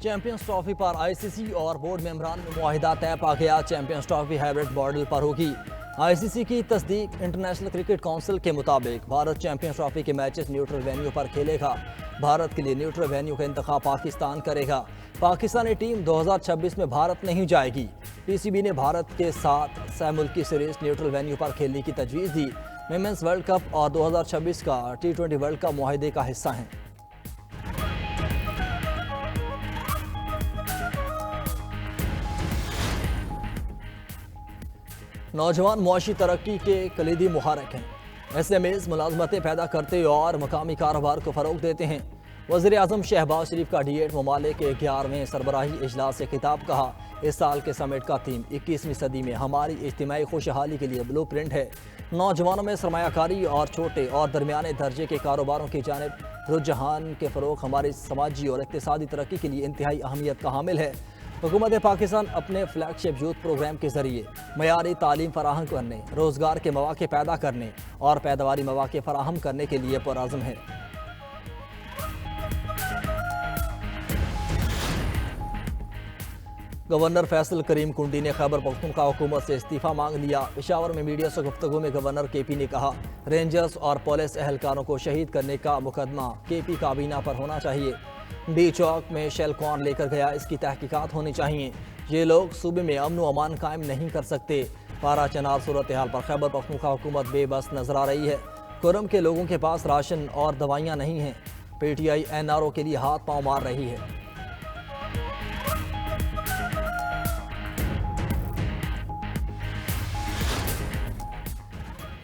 Champions trophy पर ICC और board मेंबरान में मुआहिदा तय पा गया। चैंपियंस ट्रॉफी हाइब्रिड मॉडल पर होगी। आईसीसी की तस्दीक। इंटरनेशनल क्रिकेट काउंसिल के मुताबिक भारत चैंपियंस ट्रॉफी के मैचेस न्यूट्रल वेन्यू पर खेलेगा। भारत के लिए न्यूट्रल वेन्यू का इंतखाब पाकिस्तान करेगा। पाकिस्तानी टीम 2026 में भारत नहीं जाएगी। पीसीबी ने भारत के साथ सहमुल्की सीरीज न्यूट्रल वेन्यू पर खेलने की तजवीज़ दी। विमेंस वर्ल्ड कप और 2026 का T20 वर्ल्ड कप मुआहिदे का हिस्सा हैं। नौजवान मुआशी तरक्की के कलीदी मुहारक हैं। SMEs मुलाजमतें पैदा करते और मकामी कारोबार को फ़रोग देते हैं। वज़ीर आज़म शहबाज शरीफ का D8 ममालिक के 11वें सरबराही इजलास से खिताब। कहा, इस साल के समिट का थीम 21वीं सदी में हमारी इज्तिमाई खुशहाली के लिए ब्लू प्रिंट है। नौजवानों में सरमायाकारी और छोटे और दरमियाने दर्जे के कारोबारों की जानिब रुझान के फ़रोग हमारी समाजी और इक़्तिसादी तरक्की के लिए इंतहाई अहमियत का हामिल है। हुकूमत पाकिस्तान अपने फ्लैगशिप यूथ प्रोग्राम के ज़रिए मयारी तालीम फराहम करने, रोज़गार के मौक़े पैदा करने और पैदावारी मौक़े फराहम करने के लिए पुरअज़्म है। गवर्नर फैसल करीम कुंडी ने खैबर पख्तूनख्वा हुकूमत से इस्तीफ़ा मांग लिया। पेशावर में मीडिया से गुफ्तगू में गवर्नर KP ने कहा, रेंजर्स और पुलिस एहलकारों को शहीद करने का मुकदमा KP काबीना पर होना चाहिए। डी चौक में शेल कौन लेकर गया, इसकी तहकीकात होनी चाहिए। ये लोग सूबे में अमन व अमान कायम नहीं कर सकते। पारा चनाब सूरत हाल पर खैबर पख्तूनख्वा हुकूमत बेबस नजर आ रही है। कुरम के लोगों के पास राशन और दवाइयाँ नहीं हैं। PTI NRO के लिए हाथ पाँव मार रही है।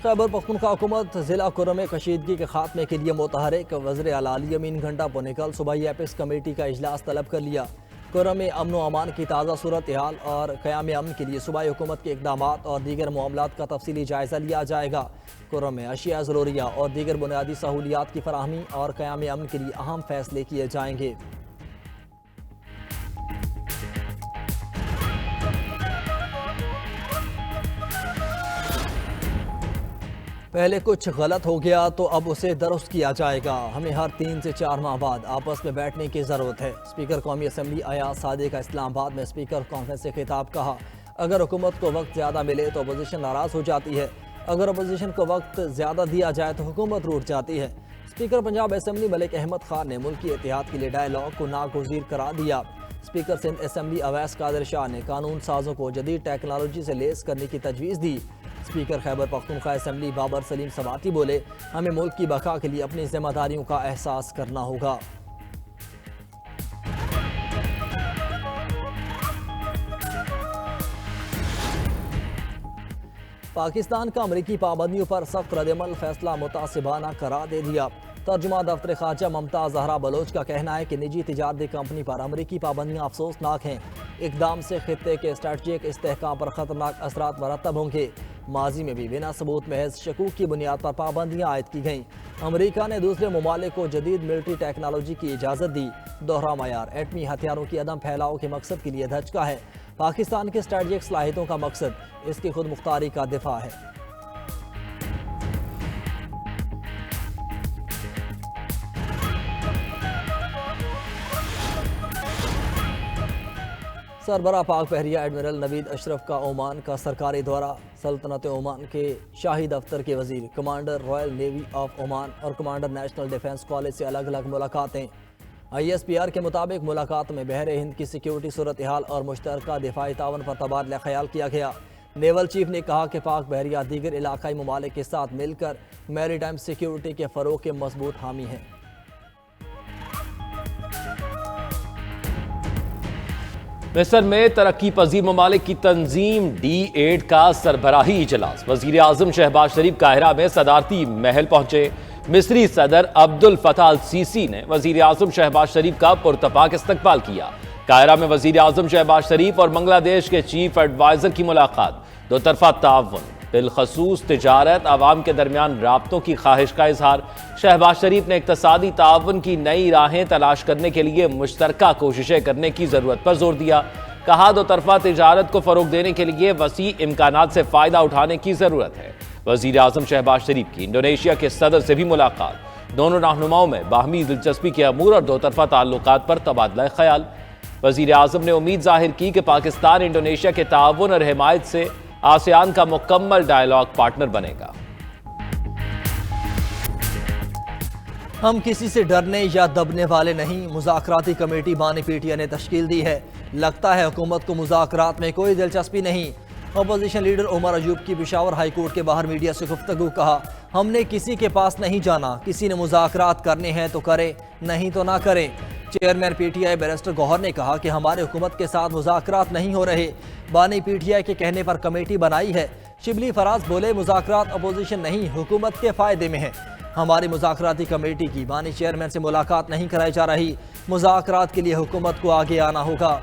खैबर पख्तूनख्वा हुकूमत ज़िला कुरम में कशीदगी के खात्मे के लिए मुतहरिक। वज़ीर आला अली अमीन घंटापुर ने कल सूबाई एपिक्स कमेटी का इजलास तलब कर लिया। कुरम में अमन व अमान की ताज़ा सूरत हाल और क़याम अमन के लिए सूबाई हुकूमत के इक़दामात और दीगर मामलात का तफसीली जायज़ा लिया जाएगा। कुरम में अशिया ज़रूरिया और दीगर बुनियादी सहूलियात की फराहमी और क़याम अमन के लिए अहम फैसले किए जाएंगे। पहले कुछ गलत हो गया तो अब उसे दुरुस्त किया जाएगा। हमें हर 3 से 4 माह बाद आपस में बैठने की ज़रूरत है। स्पीकर कौमी असम्बली अयाज सादिक का इस्लामाबाद में स्पीकर कॉन्फ्रेंस से खिताब। कहा, अगर हुकूमत को वक्त ज़्यादा मिले तो अपोजिशन नाराज़ हो जाती है। अगर अपोजिशन को वक्त ज़्यादा दिया जाए तो हुकूमत रूठ जाती है। स्पीकर पंजाब असम्बली मलिक अहमद खान ने मुल्की इत्तेहाद के लिए डायलॉग को नागुज़ीर करार दिया। स्पीकर सिंध असम्बली अवैस कादिर शाह ने कानून साजों को जदीद टेक्नोलॉजी से लेस करने की तजवीज़ दी। स्पीकर खैबर पख्तूनख्वा असम्बली बाबर सलीम सवाती बोले, हमें मुल्क की बका के लिए अपनी जिम्मेदारियों का एहसास करना होगा। पाकिस्तान का अमरीकी पाबंदियों पर सख्त रद्दअमल फैसला मुतासिबाना करार दे दिया। तर्जुमा दफ्तर खारजा मुमताज़ ज़हरा बलोच का कहना है कि निजी तिजारती कंपनी पर अमरीकी पाबंदियाँ अफसोसनाक हैं। इकदाम से खित्ते के स्ट्रेटजिक इस्तेहकाम पर ख़तरनाक असरात मरतब होंगे। माजी में भी बिना सबूत महज शकूक की बुनियाद पर पाबंदियाँ आयद की गईं। अमरीका ने दूसरे ममालिक को जदीद मिलिट्री टेक्नोलॉजी की इजाज़त दी। दोहरा मयार एटमी हथियारों की अदम फैलाव के मकसद के लिए धचका है। पाकिस्तान के स्ट्रेटजिक सलाहियतों का मकसद इसकी खुद मुख्तारी का दिफा है। सरबरा पाक बहरिया एडमिरल नवीद अशरफ का ओमान का सरकारी दौरा। सल्तनत ओमान के शाही दफ्तर के वजीर, commander royal navy of Oman और कमांडर नेशनल डिफेंस कॉलेज से अलग अलग मुलाकातें। ISPR के मुताबिक मुलाकात में बहर हिंद की सिक्योरिटी सूरत हाल और मुश्तरका दिफाई तावन पर तबादला ख्याल किया गया। नेवल चीफ ने कहा कि पाक बहरिया दीगर इलाकाई ममालिक के साथ मिलकर मैरीटाइम सिक्योरिटी के फ़रोग के मजबूत हामी हैं। मिस्र में तरक्की पजीर ममालिक की तंजीम D8 का सरबराही इजलास। वजीर आजम शहबाज शरीफ काहिरा में सदारती महल पहुंचे। मिस्री सदर अब्दुल फताह अल सीसी ने वजीर आजम शहबाज शरीफ का पुरतपाक इस्तकबाल किया। काहिरा में वजीर आजम शहबाज शरीफ और बांग्लादेश के चीफ एडवाइजर की मुलाकात। दो तरफा ताउन, बिलखसूस तिजारत, आवाम के दरमियान राब्तों की ख्वाहिश का इजहार। शहबाज शरीफ ने इक्तसादी ताउन की नई राहें तलाश करने के लिए मुश्तरका कोशिशें करने की जरूरत पर जोर दिया। कहा, दो तरफा तिजारत को फरोग देने के लिए वसी इम्कानात से फायदा उठाने की जरूरत है। वजीर आजम शहबाज शरीफ की इंडोनेशिया के सदर से भी मुलाकात। दोनों रहनुमाओं में बाहमी दिलचस्पी के अमूर और दो तरफा ताल्लुकात पर तबादला ख्याल। वजीर आजम ने उम्मीद जाहिर की कि पाकिस्तान इंडोनेशिया के ताउन और हिमायत से आसियान का मुकम्मल डायलॉग पार्टनर बनेगा। हम किसी से डरने या दबने वाले नहीं, मुज़ाकराती कमेटी बानी पीटीआई ने तश्कील दी है। लगता है हुकूमत को मुज़ाकरात में कोई दिलचस्पी नहीं। अपोजिशन लीडर उमर अयूब की पेशावर हाई कोर्ट के बाहर मीडिया से गुफ्तगू। कहा, हमने किसी के पास नहीं जाना, किसी ने मुज़ाकरात करने हैं तो करे, नहीं तो ना करे। चेयरमैन पीटीआई बैरिस्टर गौहर ने कहा कि हमारे हुकूमत के साथ मुज़ाकरात नहीं हो रहे, बानी पीटीआई के कहने पर कमेटी बनाई है। शिबली फराज बोले, मुज़ाकरात अपोजिशन नहीं हुकूमत के फ़ायदे में है। हमारी मुज़ाकराती कमेटी की बानी चेयरमैन से मुलाकात नहीं कराई जा रही। मुज़ाकरात के लिए हुकूमत को आगे आना होगा।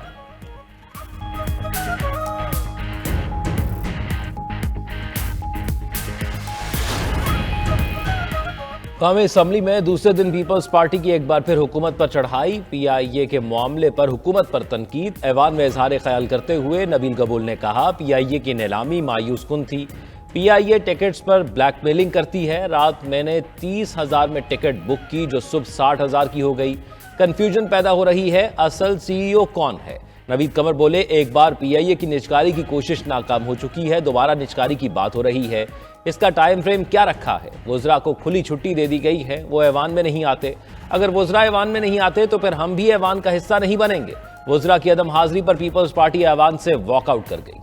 कौमी असम्बली में दूसरे दिन पीपल्स पार्टी की एक बार फिर हुकूमत पर चढ़ाई। पीआईए के मामले पर हुकूमत पर तनकीद। ऐवान में इजहार ख्याल करते हुए नबील कबूल ने कहा, पीआईए की नीलामी मायूस कुन थी। पीआईए टिकट्स पर ब्लैकमेलिंग करती है। रात मैंने 30,000 में टिकट बुक की जो सुबह 60,000 की हो गई। कंफ्यूजन पैदा हो रही है, असल सीईओ कौन है। नवीद कमर बोले, एक बार पीआईए की निजकारी की कोशिश नाकाम हो चुकी है, दोबारा निजकारी की बात हो रही है। इसका टाइम फ्रेम क्या रखा है। वुज़रा को खुली छुट्टी दे दी गई है, वो ऐवान में नहीं आते। अगर वुज़रा ऐवान में नहीं आते तो फिर हम भी ऐवान का हिस्सा नहीं बनेंगे। वुज़रा की अदम हाजिरी पर पीपल्स पार्टी ऐवान से वॉकआउट कर गई।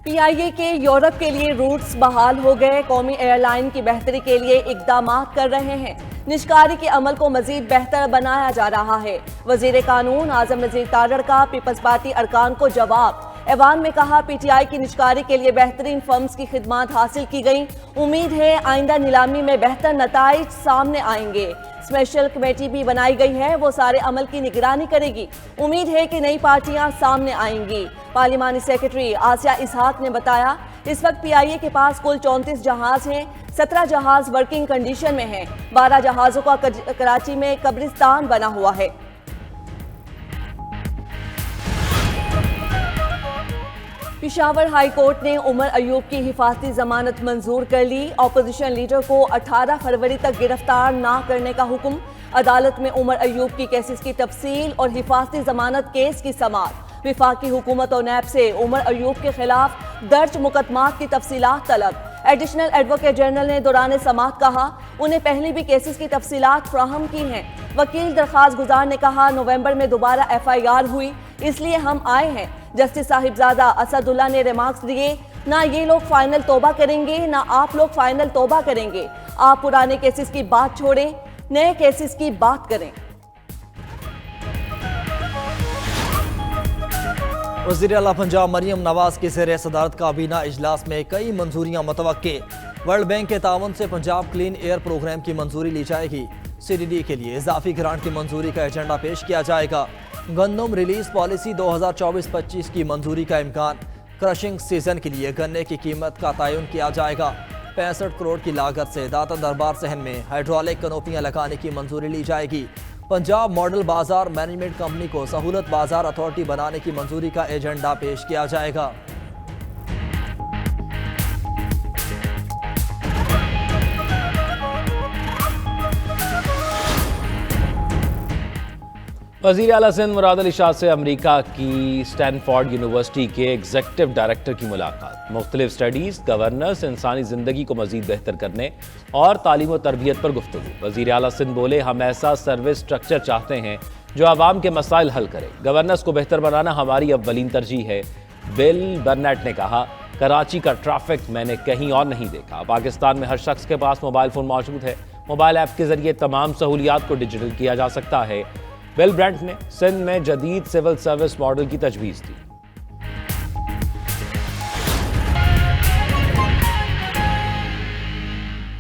पीआईए के यूरोप के लिए रूट्स बहाल हो गए। कौमी एयरलाइन की बेहतरी के लिए इकदाम कर रहे हैं। निजकारी के अमल को मजीद बेहतर बनाया जा रहा है। वजीर कानून आजम नजीर तारड़ का पीपल्स पार्टी अरकान को जवाब। ऐवान में कहा, पीटीआई की निजकारी के लिए बेहतरीन फर्म्स की खिदमत हासिल की गई। उम्मीद है आइंदा नीलामी में बेहतर नताइज सामने आएंगे। स्पेशल कमेटी भी बनाई गई है, वो सारे अमल की निगरानी करेगी। उम्मीद है कि नई पार्टियां सामने आएंगी। पार्लिमानी सेक्रेटरी आसिया इसहाक ने बताया, इस वक्त पीआईए के पास कुल 34 जहाज हैं। 17 जहाज वर्किंग कंडीशन में हैं। 12 जहाजों का कराची में कब्रिस्तान बना हुआ है। पेशावर हाई कोर्ट ने उमर अयूब की हिफाजती जमानत मंजूर कर ली। अपोजिशन लीडर को 18 फरवरी तक गिरफ्तार ना करने का हुक्म। अदालत में उमर अयूब की केसेस की तफसील और हिफाजती जमानत केस की समाअत। विफाकी हुकूमत और नैब से उमर अयूब के खिलाफ दर्ज मुकदमात की तफसीलात तलब। एडिशनल एडवोकेट जनरल ने दौरान समाअत कहा, उन्हें पहले भी केसेस की तफसीलात फ्राहम की हैं। वकील दरखास्त गुजार ने कहा, नवंबर में दोबारा FIR हुई, इसलिए हम आए हैं। जस्टिस साहिबजादा असदुल्ला ने रिमार्क्स दिए, ना ये लोग फाइनल तौबा करेंगे, ना आप लोग फाइनल तौबा करेंगे। आप पुराने केसेस की बात छोड़ें, नए केसेस की बात करें। वज़ीर आला पंजाब मरियम नवाज की ज़ेर सदारत काबीना इजलास में कई मंजूरियाँ मुतवक्के। वर्ल्ड बैंक के तावन से पंजाब क्लीन एयर प्रोग्राम की मंजूरी ली जाएगी। CDD के लिए इजाफी ग्रांट की मंजूरी का एजेंडा पेश किया जाएगा। गंदम रिलीज पॉलिसी 2024-25 की मंजूरी का इम्कान। क्रशिंग सीजन के लिए गन्ने की कीमत का तयन किया जाएगा। 65 करोड़ की लागत से दाता दरबार सहन में हाइड्रोलिक कनोपियाँ लगाने की मंजूरी ली जाएगी। पंजाब मॉडल बाजार मैनेजमेंट कंपनी को सहूलत बाजार अथॉरिटी बनाने की मंजूरी का एजेंडा पेश किया जाएगा। वज़ीर आला सिंध मुराद अली शाह से अमरीका की स्टैनफोर्ड यूनिवर्सिटी के एग्जीक्यूटिव डायरेक्टर की मुलाकात। मुख्तलिफ स्टडीज़, गवर्नेंस, इंसानी ज़िंदगी को मज़ीद बेहतर करने और तालीम व तरबियत पर गुफ्तगू। वज़ीर आला सिंध बोले, हम ऐसा सर्विस स्ट्रक्चर चाहते हैं जो आवाम के मसाइल हल करे। गवर्नेंस को बेहतर बनाना हमारी अव्वलीन तरजीह है। बिल बर्नेट ने कहा, कराची का ट्रैफिक मैंने कहीं और नहीं देखा। पाकिस्तान में हर शख्स के पास मोबाइल फ़ोन मौजूद है। मोबाइल ऐप के ज़रिए तमाम सहूलियात को डिजिटल किया जा सकता है। बिल ब्रेंट ने सिंध में जदीद सिविल सर्विस मॉडल की तजवीज़ दी।